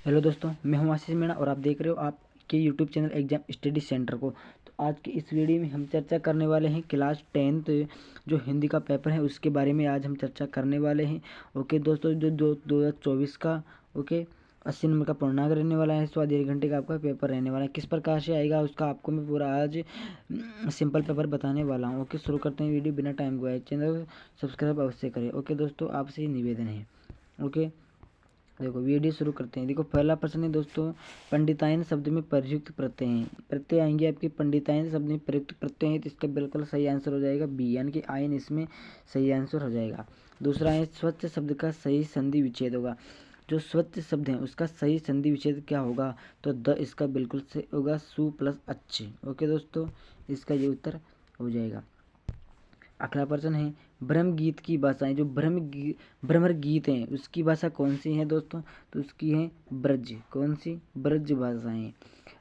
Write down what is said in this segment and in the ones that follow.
Hello दोस्तों, मैं हूं आशीष मीणा और आप देख रहे हो आपके YouTube channel exam study centre को। तो आज की इस वीडियो में हम चर्चा करने वाले हैं क्लास 10th जो हिंदी का पेपर है उसके बारे में आज हम चर्चा करने वाले हैं। ओके दोस्तों, जो 2024 का 80 नंबर का पूर्णांक रहने वाला है, स्वाद 1 घंटे का आपका पेपर रहने वाला है। किस प्रकार से आएगा उसका आपको मैं पूरा आज सिंपल पेपर बताने वाला हूँ। ओके, शुरू करते हैं वीडियो बिना टाइम गवाए। चैनल सब्सक्राइब अवश्य करें। ओके दोस्तों, आपसे निवेदन है। ओके देखो, वीडियो शुरू करते हैं। देखो, पहला प्रश्न है दोस्तों, पंडितायन शब्द में प्रयुक्त प्रत्यय हैं। प्रत्यय आएंगे आपके पंडितायन शब्द में प्रयुक्त प्रत्यय हैं, तो इसका बिल्कुल सही आंसर हो जाएगा बी, यानी कि आयन इसमें सही आंसर हो जाएगा। दूसरा है स्वच्छ शब्द का सही संधि विच्छेद होगा। जो स्वच्छ शब्द है उसका सही संधि विच्छेद क्या होगा, तो द इसका बिल्कुल सही होगा, सु प्लस अच्छे। ओके दोस्तों, इसका ये उत्तर हो जाएगा। अगला प्रश्न है, ब्रह्म गीत की भाषाएं। जो भ्रमर गीत हैं उसकी भाषा कौन सी है दोस्तों, तो उसकी है ब्रज। कौन सी? ब्रज भाषाएं।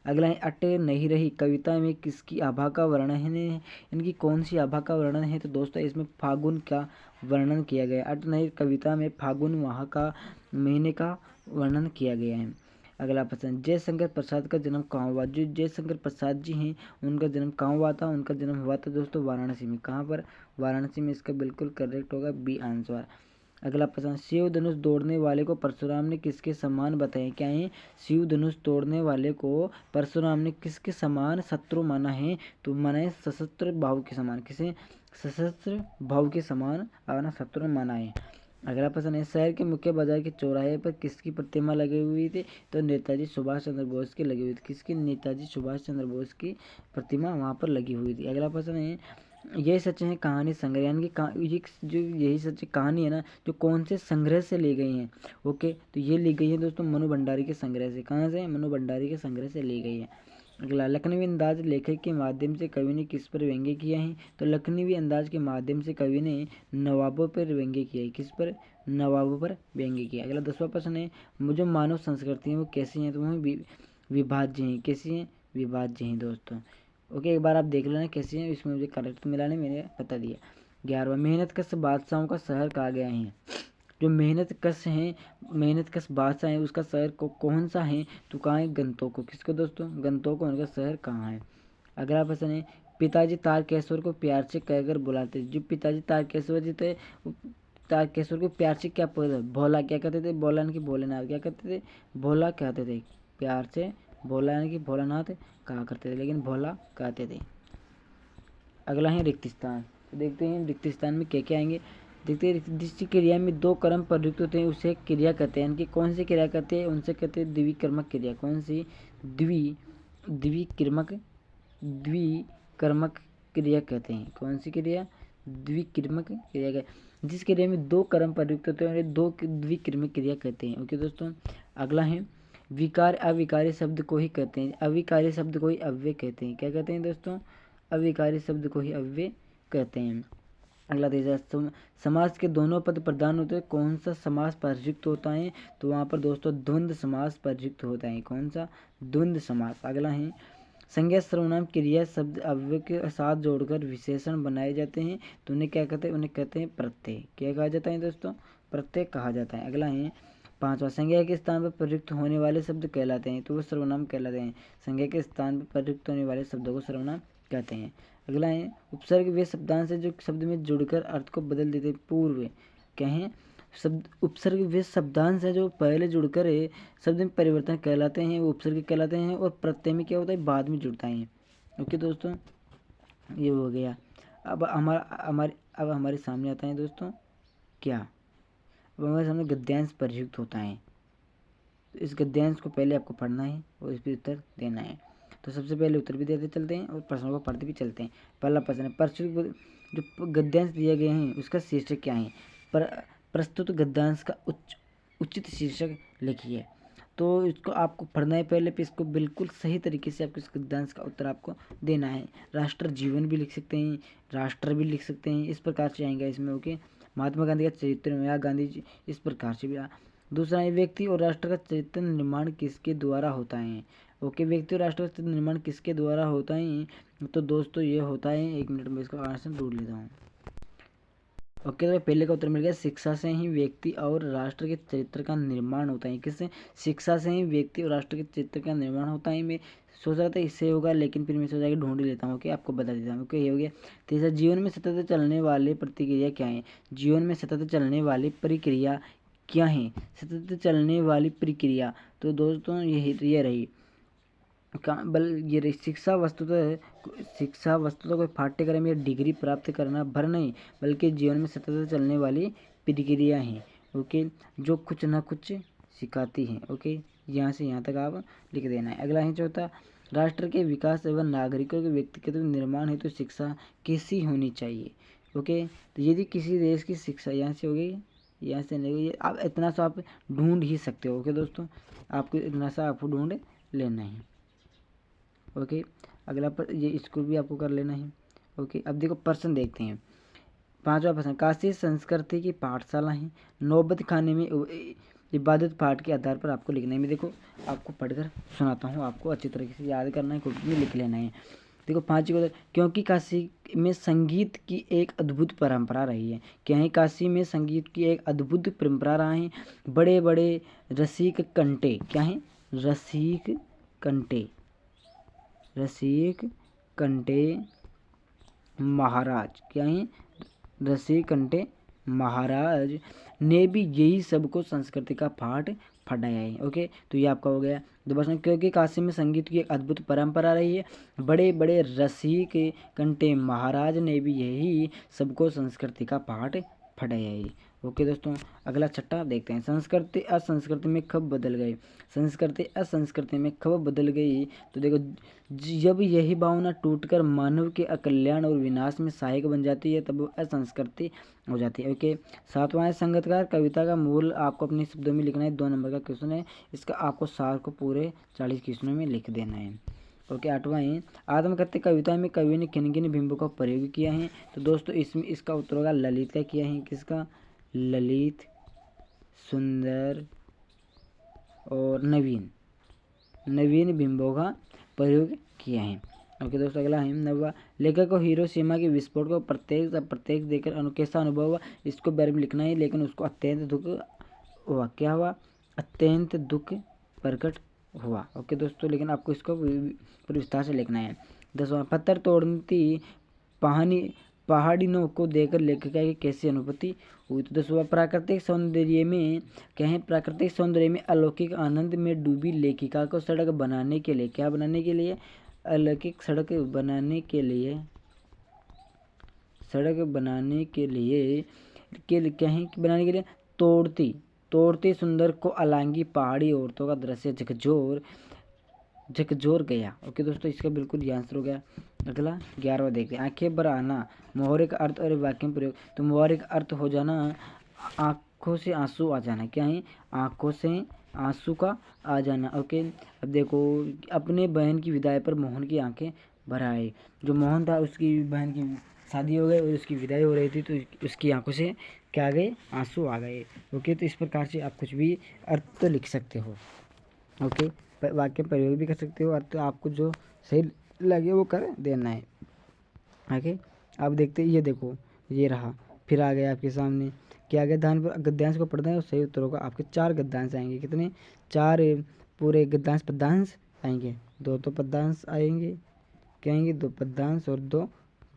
अगला है, अट नहीं रही कविता में किसकी आभा का वर्णन है। इनकी कौन सी आभा का वर्णन है, तो दोस्तों इसमें फागुन का वर्णन किया गया। अट नहीं कविता में फागुन माह का महीने का वर्णन किया गया है। अगला प्रश्न, जयशंकर प्रसाद का जन्म कहाँ हुआ। जो जयशंकर प्रसाद जी हैं उनका जन्म कहाँ हुआ था, उनका जन्म हुआ था दोस्तों वाराणसी में। कहाँ पर? वाराणसी में। इसका बिल्कुल करेक्ट होगा बी आंसर। अगला प्रश्न, शिव धनुष तोड़ने वाले को परशुराम ने किसके समान बताया। क्या है? शिव धनुष तोड़ने वाले को परशुराम ने किसके समान शत्रु माना है, तो माना है सशस्त्र भाव के समान। किसे? सशस्त्र भाव के समान अपना शत्रु माना है। अगला प्रश्न है, शहर के मुख्य बाजार के चौराहे पर किसकी प्रतिमा लगी हुई थी, तो नेताजी सुभाष चंद्र बोस की लगी हुई थी। किसकी? नेताजी सुभाष चंद्र बोस की प्रतिमा वहाँ पर लगी हुई थी। अगला प्रश्न है, यह सच है कहानी संग्रह, यानी कि ये जो यही सच कहानी है ना, जो कौन से संग्रह से ली गई है। ओके, तो ये ली गई है दोस्तों मनु भंडारी के संग्रह से। कहाँ से? मनु भंडारी के संग्रह से ली गई है। अगला, लखनवी अंदाज लेखक के माध्यम से कवि ने किस पर व्यंग्य किया है, तो लखनवी अंदाज के माध्यम से कवि ने नवाबों पर व्यंग्य किया है। किस पर? नवाबों पर व्यंग्य किया। अगला 10वां प्रश्न है, जो मानव संस्कृति है वो कैसी हैं, तो वो विभाज्य हैं। कैसी हैं? विभाज्य हैं दोस्तों। ओके, एक बार आप देख लेना कैसी हैं, इसमें मुझे करेक्ट मिला नहीं, मैंने बता दिया। 11वां, मेहनत कश बादशाहों का शहर कहा गया है। जो मेहनत कश है, मेहनत कश बादशाह है उसका शहर कौन सा है, तो कहाँ है? गंतोक को। किसको दोस्तों? गंतोक को। उनका शहर कहाँ है? अगला प्रश्न है, पिताजी तारकेश्वर को प्यार से कहकर बुलाते। जो पिताजी तारकेश्वर जी थे, तारकेश्वर को प्यार से क्या बोलते? भोला। क्या कहते थे? भोला यानी कि भोलेनाथ। क्या कहते थे? भोला कहते थे। प्यार से भोला यानी कि भोलानाथ कहा करते थे, लेकिन भोला कहते थे। अगला है रिक्त स्थान। तो देखते हैं रिक्त स्थान में क्या क्या आएंगे। देखते हैं, जिस क्रिया में दो कर्म प्रयुक्त होते हैं उसे क्रिया कहते हैं। यानी कि कौन सी क्रिया कहते हैं, उनसे कहते हैं द्विकर्मक क्रिया। कौन सी? द्विकर्मक द्विकर्मक क्रिया कहते हैं। कौन सी क्रिया? द्विकर्मक क्रिया का। जिस क्रिया में दो कर्म प्रयुक्त होते हैं उन्हें दो द्विकर्मक क्रिया कहते हैं। ओके दोस्तों, अगला है, विकार अविकारी शब्द को ही कहते हैं। अविकारी शब्द को ही अव्यय कहते हैं। क्या कहते हैं दोस्तों? अविकारी शब्द को ही अव्यय कहते हैं। अगला तीसरा, समास के दोनों पद प्रधान होते हैं, कौन सा समास प्रयुक्त होता है, तो वहाँ पर दोस्तों द्वंद्व समास प्रयुक्त होता है। कौन सा? द्वंद्व समास। अगला है, संज्ञा सर्वनाम क्रिया शब्द अव्यय के साथ जोड़कर विशेषण बनाए जाते हैं, तो उन्हें क्या कहते हैं? उन्हें कहते हैं प्रत्यय। क्या कहा जाता है दोस्तों? प्रत्यय कहा जाता है। अगला है 5वां, संज्ञा के स्थान पर प्रयुक्त होने वाले शब्द कहलाते हैं, तो वो सर्वनाम कहलाते हैं। संज्ञा के स्थान पर प्रयुक्त होने वाले शब्दों को सर्वनाम कहते हैं। अगला है, उपसर्ग वे शब्दांश से जो शब्द में जुड़कर अर्थ को बदल देते। पूर्व क्या है? शब्द उपसर्ग वे शब्दांश है जो पहले जुड़कर शब्द में परिवर्तन कहलाते हैं, वो उपसर्ग कहलाते हैं। और प्रत्यय में क्या होता है? बाद में जुड़ता है। ओके दोस्तों, ये हो गया। अब हमारे सामने आता है दोस्तों क्या? अब हमारे सामने गद्यांश प्रयुक्त होता है। तो इस गद्यांश को पहले आपको पढ़ना है और इस पर उत्तर देना है। तो सबसे पहले उत्तर भी देते चलते हैं और प्रश्नों को पढ़ते भी चलते हैं। पहला प्रश्न है, प्रस्तुत जो गद्यांश दिए गए हैं उसका शीर्षक क्या है। प्रस्तुत गद्यांश का उचित शीर्षक लिखिए। तो इसको आपको पढ़ना है पहले, फिर इसको बिल्कुल सही तरीके से आपको इस गद्यांश का उत्तर आपको देना है। राष्ट्र जीवन भी लिख सकते हैं, राष्ट्र भी लिख सकते हैं, इस प्रकार से आएगा इसमें। ओके, महात्मा गांधी का चरित्र में या गांधी जी, इस प्रकार से भी। दूसरा है, व्यक्ति और राष्ट्र का चरित्र निर्माण किसके द्वारा होता है। ओके, व्यक्ति और राष्ट्र का चरित्र निर्माण किसके द्वारा होता है, तो दोस्तों ये होता है, 1 मिनट में इसका आंसर ढूंढ लेता हूँ। ओके, तो पहले का उत्तर मिल गया, शिक्षा से ही व्यक्ति और राष्ट्र के चरित्र का निर्माण होता है। किससे? शिक्षा से ही व्यक्ति और राष्ट्र के चरित्र का निर्माण होता है। मैं सोच रहा था इससे होगा, लेकिन फिर मैं सोचा कि ढूंढ ही लेता हूँ। ओके, आपको बता देता हूँ। ओके, ये हो गया। तीसरा, जीवन में सतत चलने वाली प्रतिक्रिया क्या है? जीवन में सतत चलने वाली प्रक्रिया क्या है? सतत चलने वाली प्रक्रिया, तो दोस्तों ये रही ये रही शिक्षा वस्तुतः कोई पाठ्यक्रम या डिग्री प्राप्त करना भर नहीं, बल्कि जीवन में सतत चलने वाली प्रक्रिया है। ओके, जो कुछ ना कुछ सिखाती है। ओके, यहाँ से यहाँ तक आप लिख देना है। अगला है चौथा, राष्ट्र के विकास एवं नागरिकों के व्यक्तिगत निर्माण हेतु शिक्षा कैसी होनी चाहिए? ओके, तो यदि किसी देश की शिक्षा, यहाँ से हो गई, यहाँ से नहीं हुई, आप इतना सा आप ढूंढ ही सकते हो। ओके दोस्तों, आपको इतना सा आपको ढूंढ लेना है। ओके, अगला पर ये इसको भी आपको कर लेना है। ओके, अब देखो प्रश्न देखते हैं। पांचवा प्रश्न, काशी संस्कृति की पाठशाला है, नौबत खाने में इबादत पाठ के आधार पर आपको लिखना है। मैं देखो आपको पढ़कर सुनाता हूँ, आपको अच्छी तरीके से याद करना है, खुद में लिख लेना है। देखो पांचवी, क्योंकि काशी में संगीत की एक अद्भुत परंपरा रही है। क्या है? काशी में संगीत की एक अद्भुत परंपरा रहा है। बड़े बड़े रसिक कंटे, क्या है? रसिक कंटे महाराज, क्या है? रसिक कंटे महाराज ने भी यही सबको संस्कृति का पाठ पढ़ाया है। ओके, तो ये आपका हो गया। दो प्रश्न, क्योंकि काशी में संगीत की एक अद्भुत परंपरा रही है, बड़े बड़े रसिक कंटे महाराज ने भी यही सबको संस्कृति का पाठ पढ़ाया है। ओके दोस्तों, अगला छठा देखते हैं, संस्कृति असंस्कृति में कब बदल गई? संस्कृति असंस्कृति में कब बदल गई? तो देखो, जब यही भावना टूटकर मानव के अकल्याण और विनाश में सहायक बन जाती है, तब वो असंस्कृति हो जाती है। ओके, सातवां है, संगीतकार कविता का मूल आपको अपने शब्दों में लिखना है। 2 नंबर का क्वेश्चन है, इसका आपको सार को पूरे 40 क्वेश्चनों में लिख देना है। ओके, आठवां है, आत्मकथ्य कविता में कवि ने किन किन बिंबों का प्रयोग किया है? तो दोस्तों इसमें इसका उत्तर होगा ललित का किया है। किसका? ललित, सुंदर और नवीन बिंबों का प्रयोग किया है। ओके दोस्तों, अगला है नवा, लेखक को हिरोशिमा के विस्फोट को प्रत्येक देकर कैसा अनुभव हुआ? इसको बारे में लिखना है, लेकिन उसको अत्यंत दुख हुआ। क्या हुआ? अत्यंत दुख प्रकट हुआ। ओके दोस्तों, लेकिन आपको इसको पूरी विस्तार से लिखना है। 10वां, पत्थर तोड़ती पहाड़ियों को देखकर लेखिका की कैसी अनुभूति हुई? तो 10वां, प्राकृतिक सौंदर्य में, क्या है? प्राकृतिक सौंदर्य में अलौकिक आनंद में डूबी लेखिका को सड़क बनाने के लिए, क्या बनाने के लिए? अलौकिक सड़क बनाने के लिए क्या है? बनाने के लिए तोड़ती सुंदर को अलांगी पहाड़ी औरतों का दृश्य झकझोर गया। ओके दोस्तों, इसका बिल्कुल ये आंसर हो गया। अगला 11वां देखते हैं, आंखें भर आना, मुहावरे का अर्थ और वाक्य में प्रयोग। तो मुहावरे का अर्थ हो जाना आंखों से आंसू आ जाना। क्या है? आंखों से आंसू का आ जाना। ओके, अब देखो, अपने बहन की विदाई पर मोहन की आंखें भर आए। जो मोहन था उसकी बहन की शादी हो गई और उसकी विदाई हो रही थी, तो उसकी आंखों से क्या आ गए? आंसू आ गए। ओके, तो इस प्रकार से आप कुछ भी अर्थ तो लिख सकते हो। ओके, वाक्य प्रयोग भी कर सकते हो, अर्थ आपको जो सही लगे वो कर देना है। ओके, आप देखते ये देखो, ये रहा, फिर आ गया आपके सामने, क्या आ गया? ध्यान पर गद्यांश को पढ़ना है और सही उत्तर होगा आपके 4 गद्यांश आएंगे। कितने? 4 पूरे गद्यांश पद्यांश आएंगे। 2 तो पद्यांश आएंगे, क्या आएंगे? 2 पद्यांश और 2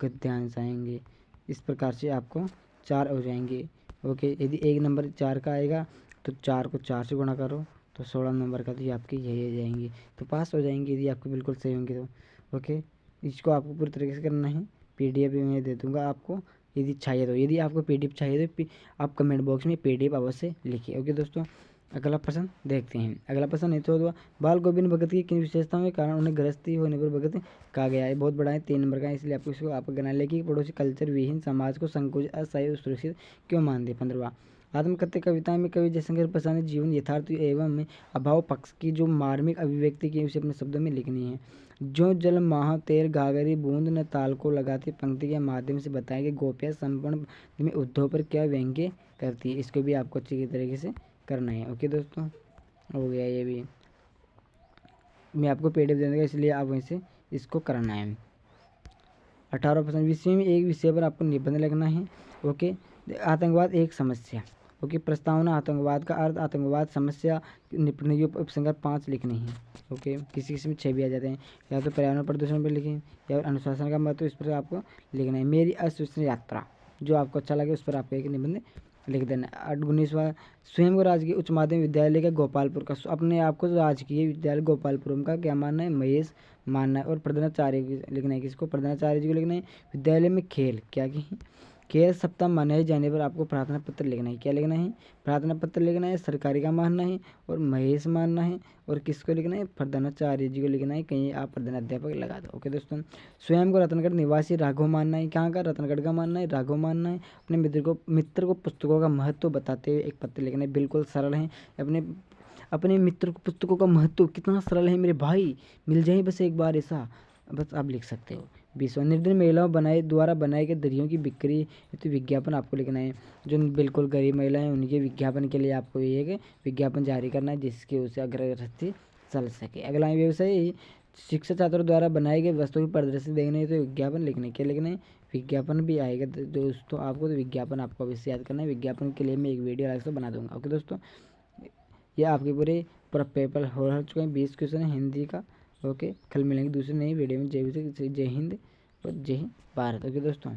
गद्यांश आएंगे। इस प्रकार से आपको 4 हो जाएंगे। ओके, यदि 1 नंबर 4 का आएगा तो 4 को 4 से गुणा करो तो 16 नंबर का, तो ये आपके यही आ जाएंगे, तो पास हो जाएंगे यदि आपको बिल्कुल सही होंगे तो। ओके, इसको आपको पूरी तरीके से करना है। PDF भी मैं दे दूंगा आपको, यदि चाहिए तो। यदि आपको PDF चाहिए तो आप कमेंट बॉक्स में PDF अवश्य लिखिए। ओके दोस्तों, अगला प्रश्न देखते हैं। अगला प्रश्न है 14वां, बाल गोविंद भगत की किन विशेषताओं के कारण उन्हें गृहस्थी होने पर भगत कहा गया है? बहुत बड़ा है, 3 नंबर का है, इसलिए आपको इसको आप गणना लेके पड़ोसी कल्चर विहीन समाज को संकोच, असहाय और सुरक्षित क्यों मानते? 15वां, आत्मकथ्य कविता में कवि जयशंकर प्रसाद ने जीवन यथार्थ एवं अभाव पक्ष की जो मार्मिक अभिव्यक्ति की उसे अपने शब्दों में लिखनी है। जो जल महा तेर घाघरी बूंद न ताल को लगाती पंक्ति के माध्यम से बताया कि गोपियाँ संपूर्ण में उद्धव पर क्या व्यंग्य करती है, इसको भी आपको अच्छी तरीके से करना है। ओके दोस्तों, हो गया ये भी, मैं आपको PDF दे दूँगा, इसलिए आप वहीं से इसको करना है। 18वां प्रश्न, विषय में एक विषय पर आपको निबंध लिखना है। ओके, आतंकवाद एक समस्या। ओके, प्रस्तावना आतंकवाद का अर्थ, आतंकवाद समस्या, निपटने की उपसंहार 5 लिखनी है। ओके, किसी किसी में 6 भी आ जाते हैं। या तो पर्यावरण प्रदूषण पर लिखें, या अनुशासन का महत्व, इस पर आपको लिखना है। मेरी अविश्वसनीय यात्रा, जो आपको अच्छा लगे उस पर आपको एक निबंध लिख देना। 19वां, स्वयं को राजकीय उच्च माध्यमिक विद्यालय का गोपालपुर का, अपने आप को राजकीय विद्यालय गोपालपुरम का क्या मानना है, महेश मानना है। और प्रधानाचार्य लिखना है, किसको, प्रधानाचार्य जी को लिखना है। विद्यालय में खेल, क्या की खेल सप्ताह मनाए जाने पर आपको प्रार्थना पत्र लिखना है। क्या लिखना है, प्रार्थना पत्र लिखना है। सरकारी का मानना है और महेश मानना है। और किसको लिखना है, प्रधानाचार्य जी को लिखना है। कहीं आप प्रधानाध्यापक लगा दो। ओके दोस्तों, स्वयं को रतनगढ़ निवासी राघव मानना है। कहाँ का, रतनगढ़ का मानना है, राघव मानना है। अपने मित्र को पुस्तकों का महत्व बताते हुए एक पत्र लिखना है। बिल्कुल सरल है। अपने मित्र को पुस्तकों का महत्व कितना सरल है मेरे भाई, मिल जाए बस एक बार ऐसा, बस आप लिख सकते हो। 20वां, निर्धन महिलाओं द्वारा बनाए गए दरियों की बिक्री हेतु विज्ञापन आपको लिखना है। जो बिल्कुल गरीब महिलाएं उनके विज्ञापन के लिए आपको ये है विज्ञापन जारी करना है, जिसके उसे अग्रगति चल सके। अगला व्यवसाय, शिक्षक छात्रों द्वारा बनाए गए वस्तुओं की प्रदर्शनी देखने है तो विज्ञापन लिखने, क्या लिखना है, विज्ञापन भी आएगा दोस्तों आपको, तो विज्ञापन आपको अवश्य याद करना है। विज्ञापन के लिए मैं एक वीडियो अलग से बना दूंगा। ओके दोस्तों, ये आपके पूरा पेपर हो चुके हैं। 20 क्वेश्चन है हिंदी का। ओके, कल मिलेंगे दूसरी नई वीडियो में। जय हिंद और जय भारत। ओके दोस्तों।